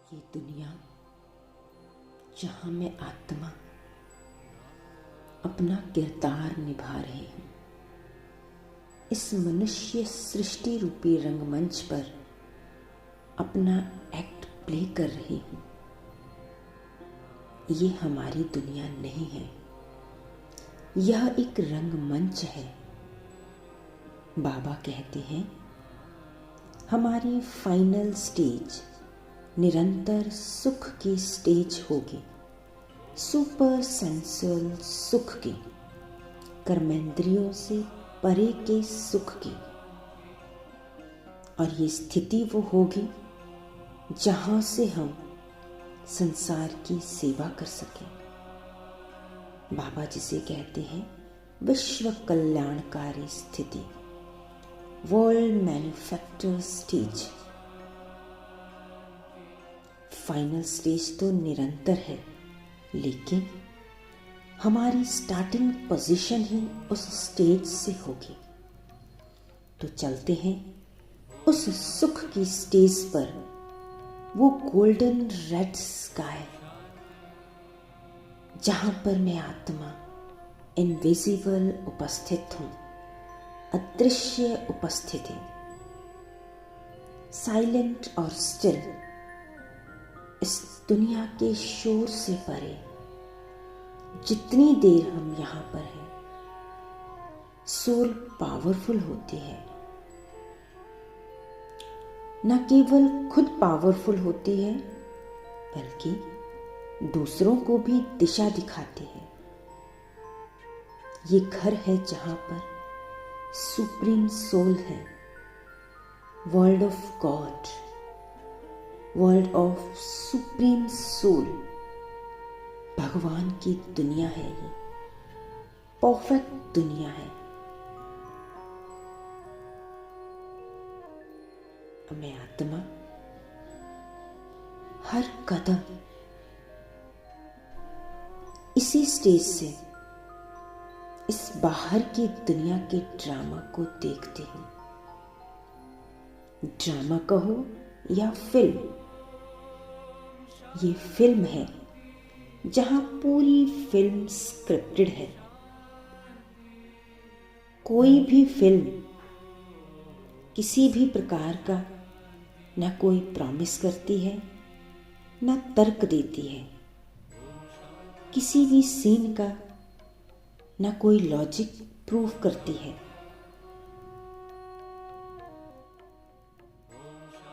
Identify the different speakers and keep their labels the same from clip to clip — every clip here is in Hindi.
Speaker 1: ये दुनिया जहाँ मैं आत्मा अपना किरदार निभा रही हूँ, इस मनुष्य सृष्टि रूपी रंगमंच पर अपना एक्ट प्ले कर रही हूँ। ये हमारी दुनिया नहीं है, यह एक रंगमंच है। बाबा कहते हैं हमारी फाइनल स्टेज निरंतर सुख की स्टेज होगी, सुपर सेंसुअल सुख की, कर्मेंद्रियों से परे के सुख की। और ये स्थिति वो होगी जहाँ से हम संसार की सेवा कर सकें। बाबा जिसे कहते हैं विश्व कल्याणकारी स्थिति, world manufacture stage. Final stage तो निरंतर है, लेकिन हमारी स्टार्टिंग पोजीशन ही उस स्टेज से होगी। तो चलते हैं उस सुख की स्टेज पर, वो गोल्डन रेड स्काई जहां पर मैं आत्मा इनविजिबल उपस्थित हूं, अदृश्य उपस्थिति, साइलेंट और स्टिल, इस दुनिया के शोर से परे। जितनी देर हम यहाँ पर हैं, सोल पावरफुल होती है। न केवल खुद पावरफुल होती है, बल्कि दूसरों को भी दिशा दिखाती है। ये घर है जहां पर सुप्रीम सोल है, world of God, world of supreme soul. भगवान की दुनिया है, ये परफेक्ट दुनिया है। मैं आत्मा हर कदम इसी स्टेज से इस बाहर की दुनिया के ड्रामा को देखती हूँ। ड्रामा कहो या फिल्म, ये फिल्म है जहां पूरी फिल्म स्क्रिप्टेड है। कोई भी फिल्म किसी भी प्रकार का न कोई प्रॉमिस करती है, न तर्क देती है। किसी भी सीन का न कोई लॉजिक प्रूव करती है।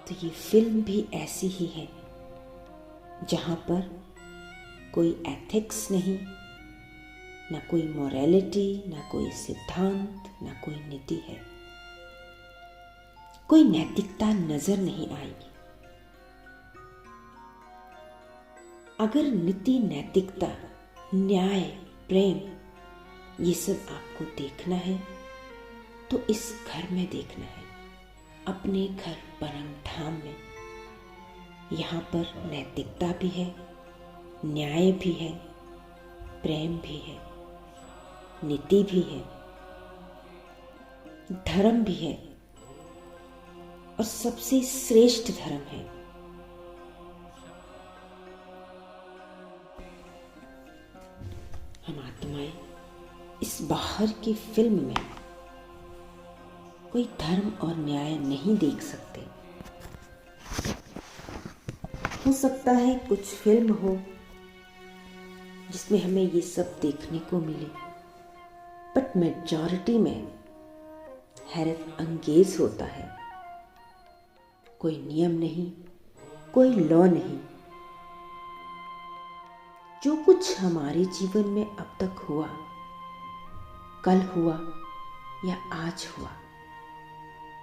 Speaker 1: तो ये फिल्म भी ऐसी ही है, जहां पर कोई एथिक्स नहीं, न कोई मॉरलिटी, न कोई सिद्धांत, न कोई नीति है। कोई नैतिकता नजर नहीं आएगी। अगर नीति, नैतिकता, न्याय, प्रेम ये सब आपको देखना है, तो इस घर में देखना है, अपने घर परम धाम में। यहाँ पर नैतिकता भी है, न्याय भी है, प्रेम भी है, नीति भी है, धर्म भी है, और सबसे श्रेष्ठ धर्म है। हम आत्माएं इस बाहर की फिल्म में कोई धर्म और न्याय नहीं देख सकते। हो सकता है कुछ फिल्म हो जिसमें हमें ये सब देखने को मिले, बट मेजॉरिटी में हैरत अंगेज होता है। कोई नियम नहीं, कोई लॉ नहीं। जो कुछ हमारे जीवन में अब तक हुआ, कल हुआ या आज हुआ,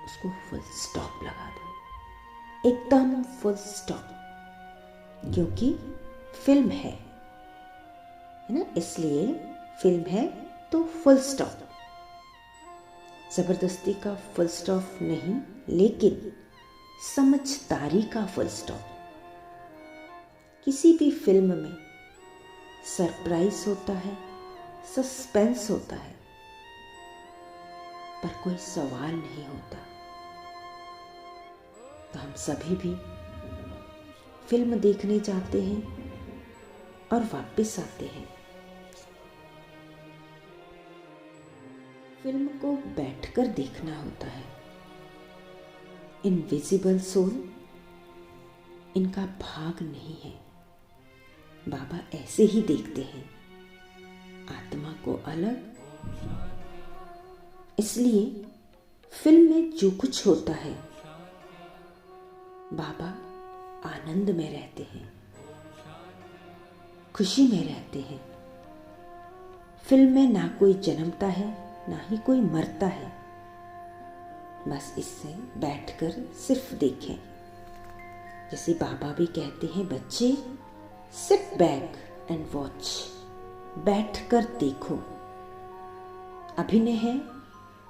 Speaker 1: उसको फुल स्टॉप लगा दो, एकदम फुल स्टॉप। क्योंकि फिल्म है ना, इसलिए फिल्म है तो फुल स्टॉप। जबरदस्ती का फुल स्टॉप नहीं, लेकिन समझदारी का फुल स्टॉप। किसी भी फिल्म में सरप्राइज होता है, सस्पेंस होता है, पर कोई सवाल नहीं होता। तो हम सभी भी फिल्म देखने जाते हैं और वापस आते हैं। फिल्म को बैठकर देखना होता है। इनविजिबल सोल इनका भाग नहीं है। बाबा ऐसे ही देखते हैं, आत्मा को अलग। इसलिए फिल्म में जो कुछ होता है, बाबा आनंद में रहते हैं, खुशी में रहते हैं। फिल्म में ना कोई जन्मता है, ना ही कोई मरता है। बस इससे बैठकर सिर्फ देखें। जैसे बाबा भी कहते हैं, बच्चे सिट बैक एंड वॉच, बैठकर देखो। अभिनय है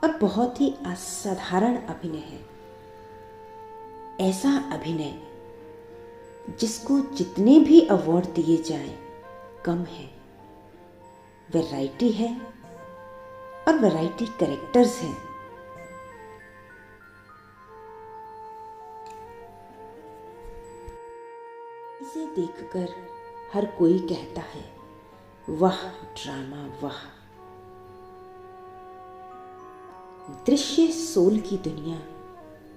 Speaker 1: और बहुत ही असाधारण अभिनय है। ऐसा अभिनय जिसको जितने भी अवार्ड दिए जाएं कम है। वैरायटी है और वैरायटी कैरेक्टर्स हैं। इसे देखकर हर कोई कहता है, वाह ड्रामा वाह। दृश्य सोल की दुनिया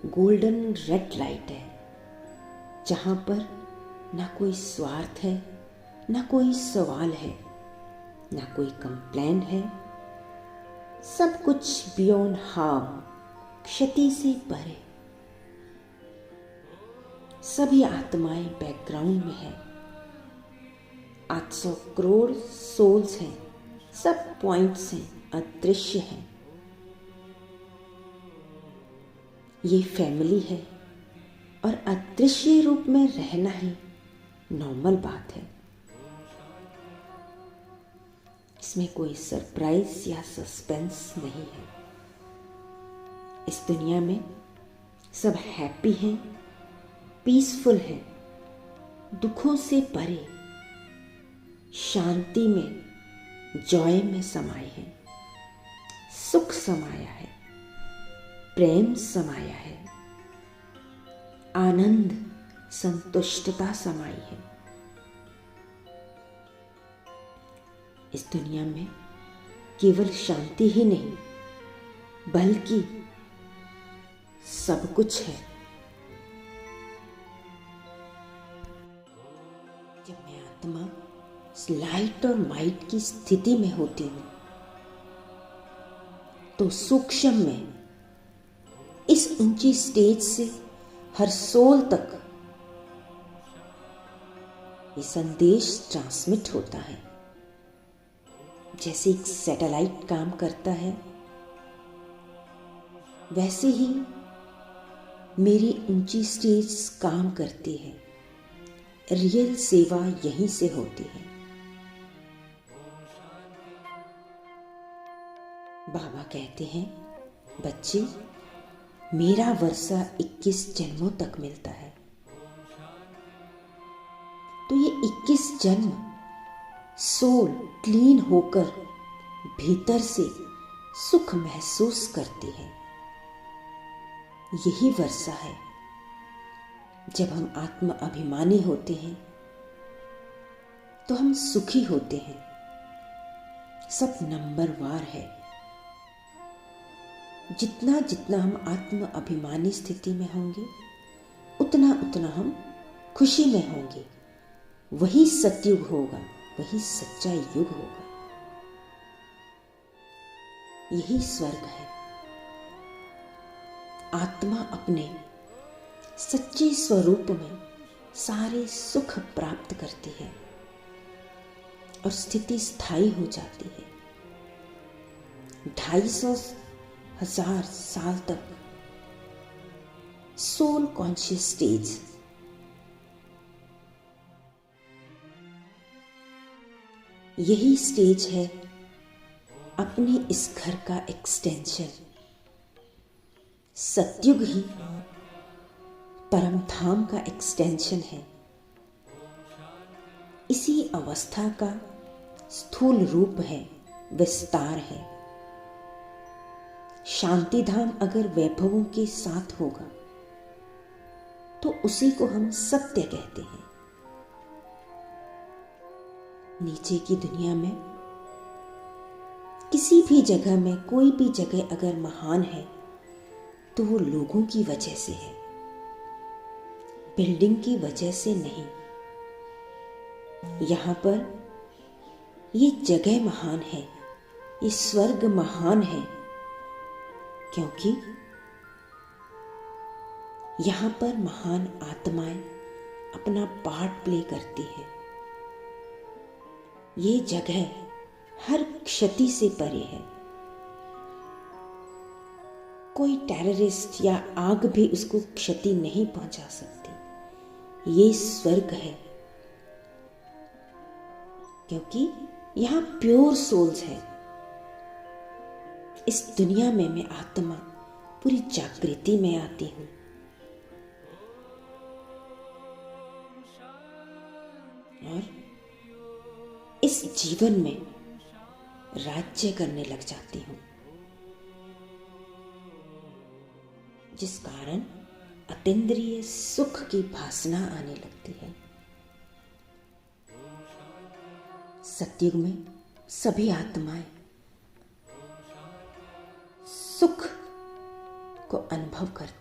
Speaker 1: गोल्डन रेड लाइट है, जहां पर ना कोई स्वार्थ है, ना कोई सवाल है, ना कोई कंप्लेन है। सब कुछ बियॉन्ड हार्म, क्षति से परे। सभी आत्माएं बैकग्राउंड में है। 800 करोड़ सोल्स हैं, सब पॉइंट्स हैं, अदृश्य हैं। ये फैमिली है और अदृश्य रूप में रहना ही नॉर्मल बात है। इसमें कोई सरप्राइज या सस्पेंस नहीं है। इस दुनिया में सब हैप्पी हैं, पीसफुल हैं, दुखों से परे, शांति में, जॉय में समाये हैं। सुख समाया है, प्रेम समाया है, आनंद, संतुष्टता समाई है। इस दुनिया में केवल शांति ही नहीं, बल्कि सब कुछ है। जब मैं आत्मा लाइट और माइट की स्थिति में होती हूं, तो सूक्ष्म में इस ऊंची स्टेज से हर सोल तक ये संदेश ट्रांसमिट होता है। जैसे एक सैटेलाइट काम करता है, वैसे ही मेरी ऊंची स्टेज काम करती है। रियल सेवा यहीं से होती है। बाबा कहते हैं, बच्चे मेरा वर्षा 21 जन्मों तक मिलता है। तो ये 21 जन्म सोल क्लीन होकर भीतर से सुख महसूस करती है। यही वर्षा है। जब हम आत्म अभिमानी होते हैं तो हम सुखी होते हैं। सब नंबरवार है। जितना जितना हम आत्म अभिमानी स्थिति में होंगे, उतना उतना हम खुशी में होंगे। वही सतयुग होगा, वही सच्चा युग होगा। यही स्वर्ग है। आत्मा अपने सच्चे स्वरूप में सारे सुख प्राप्त करती है और स्थिति स्थायी हो जाती है। 250,000 साल तक सोल कॉन्शियस स्टेज, यही स्टेज है अपने इस घर का एक्सटेंशन। सतयुग ही परम धाम का एक्सटेंशन है। इसी अवस्था का स्थूल रूप है, विस्तार है। शांति धाम अगर वैभवों के साथ होगा तो उसी को हम सत्य कहते हैं। नीचे की दुनिया में किसी भी जगह में, कोई भी जगह अगर महान है तो वो लोगों की वजह से है, बिल्डिंग की वजह से नहीं। यहां पर ये जगह महान है, ये स्वर्ग महान है, क्योंकि यहां पर महान आत्माएं अपना पार्ट प्ले करती है। ये जगह हर क्षति से परे है। कोई टेररिस्ट या आग भी उसको क्षति नहीं पहुंचा सकती। ये स्वर्ग है, क्योंकि यहां प्योर सोल्स है। इस दुनिया में मैं आत्मा पूरी जागृति में आती हूं। और इस जीवन में राज्य करने लग जाती हूं, जिस कारण अतीन्द्रिय सुख की भासना आने लगती है। सतयुग में सभी आत्माएं सुख को अनुभव करती